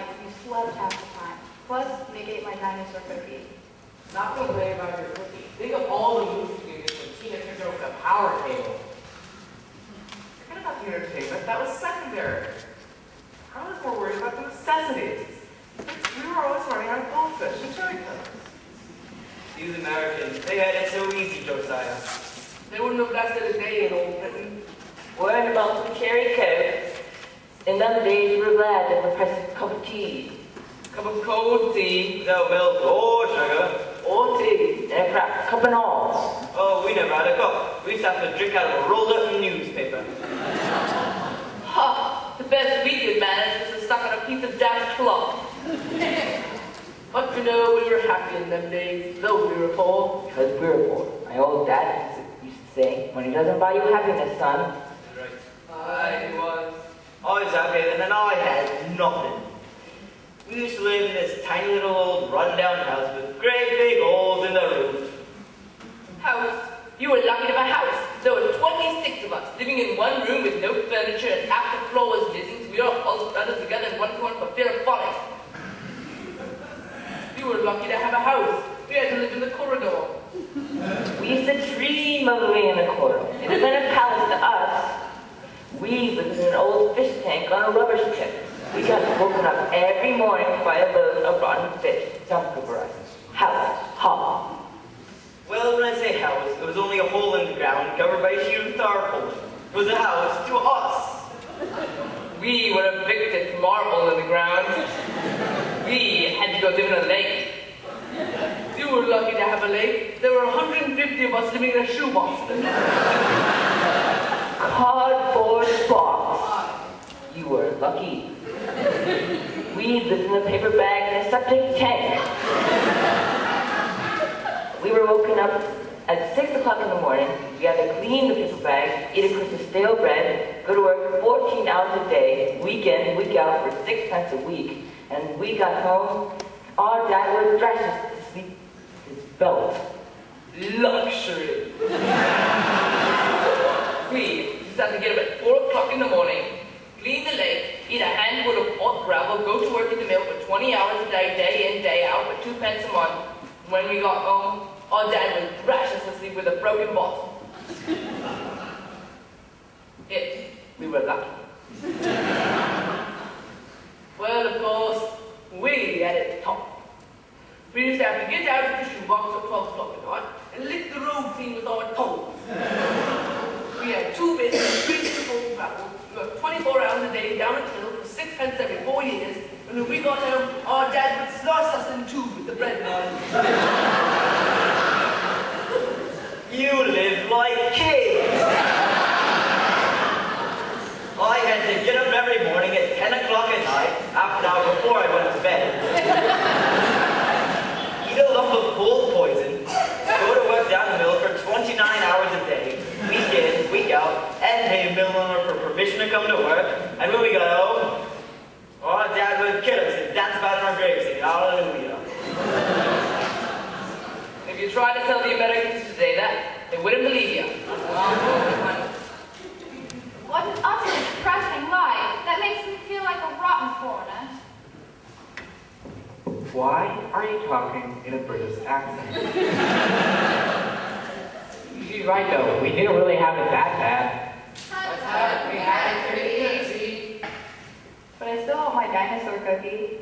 nights, you slept half the time. Plus, Nick ate my dinosaur cookie. Not complaining about your cookie. Think of all the moves you can get when Tina took over the power table. Forget about the entertainment. That was secondary. I was more worried about the necessities. We were always running out of goldfish and cherry cones. These Americans, they had it so easy, Josiah. They wouldn't have lasted a day in Old Britain. Worrying about some cherry coke. In them days, we were glad to press a cup of tea. Cup of cold tea without milk or sugar. Or tea, and a cracked cup and all. Oh, we never had a cup. We used to have to drink out of a rolled-up newspaper. Ha! The best we could manage was to suck on a piece of damn cloth. But you know, we were happy in them days, though we were poor. Because we were poor. My old dad used to say, money doesn't buy you happiness, son. Right. I was. I was happy, and then I had nothing. We used to live in this tiny little old run-down house with great big holes in the roof. House? You were lucky to have a house. There were 26 of us, living in one room with no furniture, and half the floor was missing, so we all huddled together in one corner for fear of falling. You were lucky to have a house. We had to live in the corridor. We used to dream of living in a corridor. It had been a palace to us. We lived in an old fish tank on a rubbish tip. We got woken up every morning by a load of rotten fish dumped over us. House, ha. Well, when I say house, it was only a hole in the ground covered by a huge tarpaulin. It was a house to us. We were evicted from our hole in the ground. We had to go live in a lake. You were lucky to have a lake. There were 150 of us living in a shoebox. Cardboard box. You were lucky. We lived in a paper bag in a septic tank. We were woken up at 6 o'clock in the morning. We had to clean the paper bag, eat a crust of stale bread, go to work 14 hours a day, week in, week out, for 6 cents a week. And when we got home, our dad would dress us to sleep his belt. Luxury. We just had to get up at 4 o'clock in the morning, clean the lake, eat a handful of hot gravel, go to work in the mill for 20 hours a day, day in, day out, for 2 pence a month. When we got home, our dad would thrash us to sleep with a broken bottle. We were lucky. Well, of course, we had it tough. We used to have to get out of the shoebox at 12 o'clock at night and lick the road clean with our toes. We had 2 bits and 3 spoons of gravel. We worked 24 hours a day down at the mill for 6 pence every 4 years. And when we got home, our dad would slice us in two with the bread knife. You live like kings. I had to get up every morning at 10 o'clock at night, half an hour before I went to bed. Eat a lump of cold poison, go to work down the mill for 29 hours a day, week in, week out, and pay a mill owner for permission to come to work. And when we got home, our dad would kill us and dance about in our grave singing hallelujah. If you try to tell the Americans today that, they wouldn't believe you. What an utterly depressing life. That makes me feel like a rotten foreigner. Why are you talking in a British accent? She's right though, we didn't really have it that bad. We had it pretty easy. But I still want my dinosaur cookie.